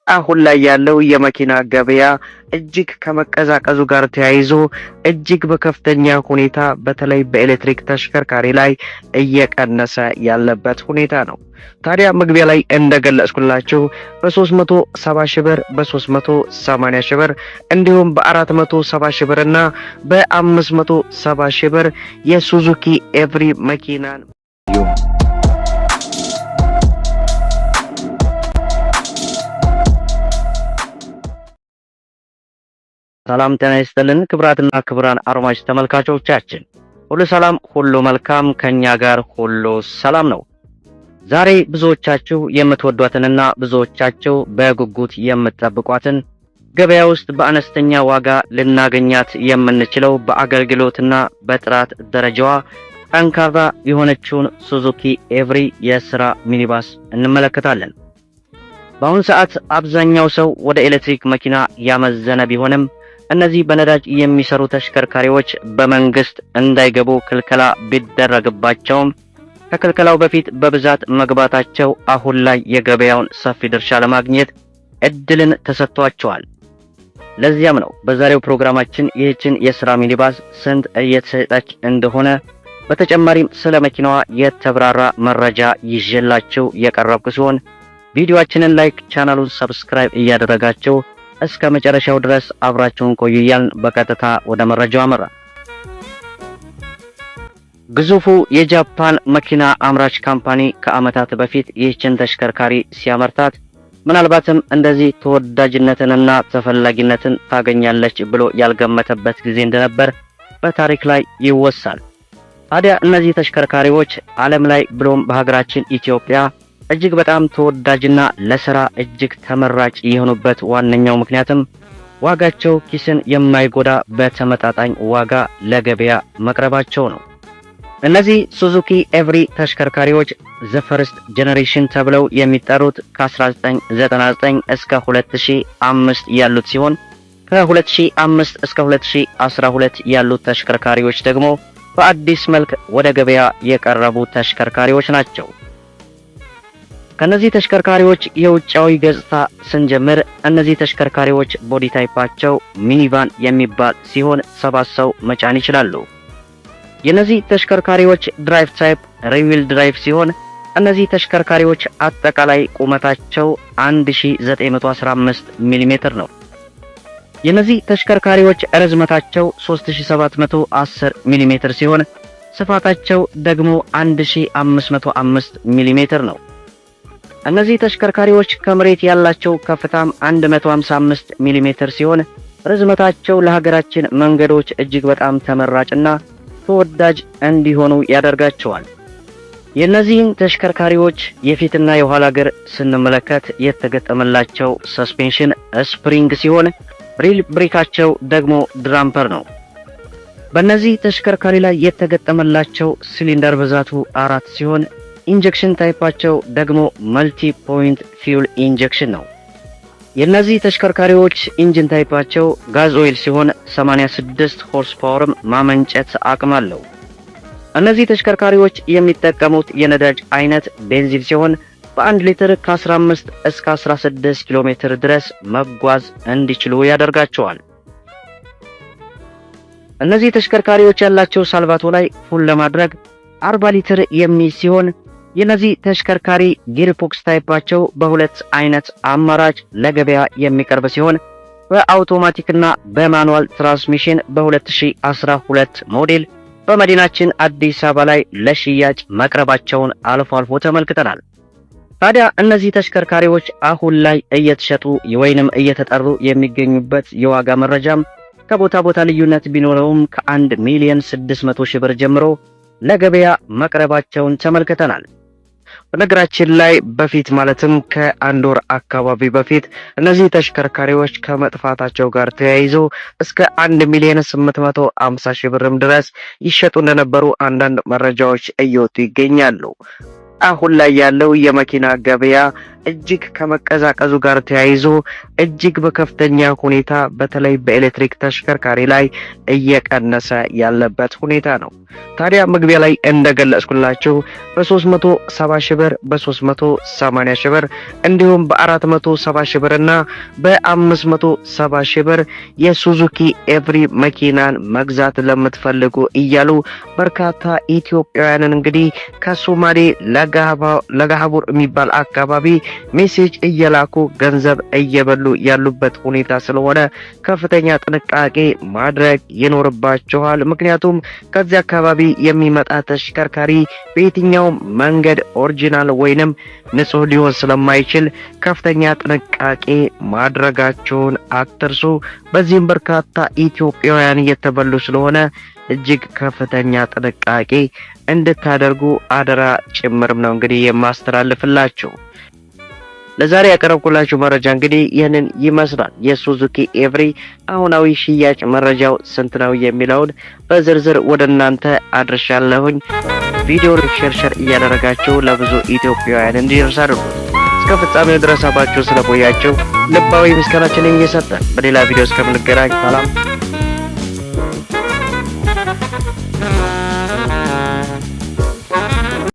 አሁን ላይ ያለው የመኪና ገበያ እጅግ ከመቀዛቀዙ ጋር ተያይዞ እጅግ በከፍተኛ ሁኔታ በተለይ በኤሌክትሪክ ተሽከርካሪ ላይ እየቀነሰ ያለበት ሁኔታ ነው። ታዲያ መግቢያ ላይ እንደገለጽኩላችሁ በ370 ሺህ ብር፣ በ380 ሺህ ብር እንዲሁም በ470 ሺህ ብር እና በ570 ሺህ ብር የሱዙኪ ኤቭሪ መኪናን ሰላም ጤና ይስጥልን። ክብራትና ክብራን አድማጭ ተመልካቾቻችን ሁሉ ሰላም ሁሉ መልካም፣ ከኛ ጋር ሁሉ ሰላም ነው። ዛሬ ብዙዎቻችሁ የምትወዷትንና ብዙዎቻችሁ በጉጉት የምትጠብቋትን ገበያ ውስጥ በአነስተኛ ዋጋ ልናገኛት የምንችለው በአገልግሎትና በጥራት ደረጃዋ ጠንካራ የሆነችውን ሱዙኪ ኤቭሪ የስራ ሚኒባስ እንመለከታለን። በአሁኑ ሰዓት አብዛኛው ሰው ወደ ኤሌክትሪክ መኪና ያመዘነ ቢሆንም እነዚህ በነዳጅ የሚሰሩ ተሽከርካሪዎች በመንግስት እንዳይገቡ ክልከላ ቢደረግባቸውም ከክልከላው በፊት በብዛት መግባታቸው አሁን ላይ የገበያውን ሰፊ ድርሻ ለማግኘት እድልን ተሰጥቷቸዋል። ለዚያም ነው በዛሬው ፕሮግራማችን ይህችን የስራ ሚኒባስ ስንት እየተሸጠች እንደሆነ በተጨማሪም ስለ መኪናዋ የተብራራ መረጃ ይዤላችሁ የቀረብኩ ሲሆን ቪዲዮአችንን ላይክ፣ ቻናሉን ሰብስክራይብ እያደረጋችሁ እስከ መጨረሻው ድረስ አብራችሁን ቆዩ እያልን በቀጥታ ወደ መረጃው አመራ። ግዙፉ የጃፓን መኪና አምራች ካምፓኒ ከዓመታት በፊት ይህችን ተሽከርካሪ ሲያመርታት ምናልባትም እንደዚህ ተወዳጅነትንና ተፈላጊነትን ታገኛለች ብሎ ያልገመተበት ጊዜ እንደነበር በታሪክ ላይ ይወሳል። ታዲያ እነዚህ ተሽከርካሪዎች ዓለም ላይ ብሎም በሀገራችን ኢትዮጵያ እጅግ በጣም ተወዳጅና ለሥራ እጅግ ተመራጭ የሆኑበት ዋነኛው ምክንያትም ዋጋቸው ኪስን የማይጎዳ በተመጣጣኝ ዋጋ ለገበያ መቅረባቸው ነው። እነዚህ ሱዙኪ ኤቭሪ ተሽከርካሪዎች ዘ ፈርስት ጄኔሬሽን ተብለው የሚጠሩት ከ1999 እስከ 2005 ያሉት ሲሆን ከ2005 እስከ 2012 ያሉት ተሽከርካሪዎች ደግሞ በአዲስ መልክ ወደ ገበያ የቀረቡ ተሽከርካሪዎች ናቸው። ከነዚህ ተሽከርካሪዎች የውጫዊ ገጽታ ስንጀምር እነዚህ ተሽከርካሪዎች ቦዲ ታይፓቸው ሚኒቫን የሚባል ሲሆን 7 ሰው መጫን ይችላሉ። የነዚህ ተሽከርካሪዎች ድራይቭ ታይፕ ሪዊል ድራይቭ ሲሆን እነዚህ ተሽከርካሪዎች አጠቃላይ ቁመታቸው 1915 ሚሜ ነው። የነዚህ ተሽከርካሪዎች ርዝመታቸው 3710 ሚሜ ሲሆን ስፋታቸው ደግሞ 1505 ሚሜ ነው። እነዚህ ተሽከርካሪዎች ከመሬት ያላቸው ከፍታም 155 ሚሜ ሲሆን ርዝመታቸው ለሀገራችን መንገዶች እጅግ በጣም ተመራጭና ተወዳጅ እንዲሆኑ ያደርጋቸዋል። የነዚህን ተሽከርካሪዎች የፊትና የኋላ እግር ስንመለከት የተገጠመላቸው ሰስፔንሽን ስፕሪንግ ሲሆን ሪል ብሬካቸው ደግሞ ድራምፐር ነው። በእነዚህ ተሽከርካሪ ላይ የተገጠመላቸው ሲሊንደር ብዛቱ 4 ሲሆን ኢንጀክሽን ታይፓቸው ደግሞ መልቲ ፖይንት ፊውል ኢንጀክሽን ነው። የነዚህ ተሽከርካሪዎች ኢንጂን ታይፓቸው ጋዝ ኦይል ሲሆን 86 ሆርስ ፓወርም ማመንጨት አቅም አለው። እነዚህ ተሽከርካሪዎች የሚጠቀሙት የነዳጅ አይነት ቤንዚን ሲሆን በ1 ሊትር ከ15 እስከ 16 ኪሎ ሜትር ድረስ መጓዝ እንዲችሉ ያደርጋቸዋል። እነዚህ ተሽከርካሪዎች ያላቸው ሳልቫቶ ላይ ፉል ለማድረግ 40 ሊትር የሚይዝ ሲሆን የነዚህ ተሽከርካሪ ጊርቦክስ ታይፓቸው በሁለት አይነት አማራጭ ለገበያ የሚቀርብ ሲሆን በአውቶማቲክና በማኑዋል ትራንስሚሽን በ2012 ሞዴል በመዲናችን አዲስ አበባ ላይ ለሽያጭ መቅረባቸውን አልፎ አልፎ ተመልክተናል። ታዲያ እነዚህ ተሽከርካሪዎች አሁን ላይ እየተሸጡ ወይንም እየተጠሩ የሚገኙበት የዋጋ መረጃም ከቦታ ቦታ ልዩነት ቢኖረውም ከ1 ሚሊዮን 600 ሺህ ብር ጀምሮ ለገበያ መቅረባቸውን ተመልክተናል። በነገራችን ላይ በፊት ማለትም ከአንድ ወር አካባቢ በፊት እነዚህ ተሽከርካሪዎች ከመጥፋታቸው ጋር ተያይዞ እስከ 1 ሚሊዮን 850 ሺህ ብርም ድረስ ይሸጡ እንደነበሩ አንዳንድ መረጃዎች እየወጡ ይገኛሉ። አሁን ላይ ያለው የመኪና ገበያ እጅግ ከመቀዛቀዙ ጋር ተያይዞ እጅግ በከፍተኛ ሁኔታ በተለይ በኤሌክትሪክ ተሽከርካሪ ላይ እየቀነሰ ያለበት ሁኔታ ነው። ታዲያ መግቢያ ላይ እንደገለጽኩላችሁ በ370 ሺህ ብር፣ በ380 ሺህ ብር እንዲሁም በ470 ሺህ ብር እና በ570 ሺህ ብር የሱዙኪ ኤቭሪ መኪናን መግዛት ለምትፈልጉ እያሉ በርካታ ኢትዮጵያውያንን እንግዲህ ከሶማሌ ለጋሃቡር የሚባል አካባቢ ሜሴጅ እየላኩ ገንዘብ እየበሉ ያሉበት ሁኔታ ስለሆነ ከፍተኛ ጥንቃቄ ማድረግ ይኖርባችኋል። ምክንያቱም ከዚህ አካባቢ የሚመጣ ተሽከርካሪ በየትኛው መንገድ ኦሪጂናል ወይንም ንጹህ ሊሆን ስለማይችል ከፍተኛ ጥንቃቄ ማድረጋችሁን አትርሱ። በዚህም በርካታ ኢትዮጵያውያን እየተበሉ ስለሆነ እጅግ ከፍተኛ ጥንቃቄ እንድታደርጉ አደራ ጭምርም ነው እንግዲህ የማስተላልፍላችሁ። ለዛሬ ያቀረብኩላችሁ መረጃ እንግዲህ ይህንን ይመስላል። የሱዙኪ ኤቭሪ አሁናዊ ሽያጭ መረጃው ስንት ነው የሚለውን በዝርዝር ወደ እናንተ አድርሻለሁኝ። ቪዲዮውን ሼር እያደረጋችሁ ለብዙ ኢትዮጵያውያን እንዲደርስ አድርጉ። እስከ ፍጻሜው ድረስ አብራችሁ ስለቆያችሁ ልባዊ ምስጋናችንን እየሰጠን በሌላ ቪዲዮ እስከምንገናኝ ሰላም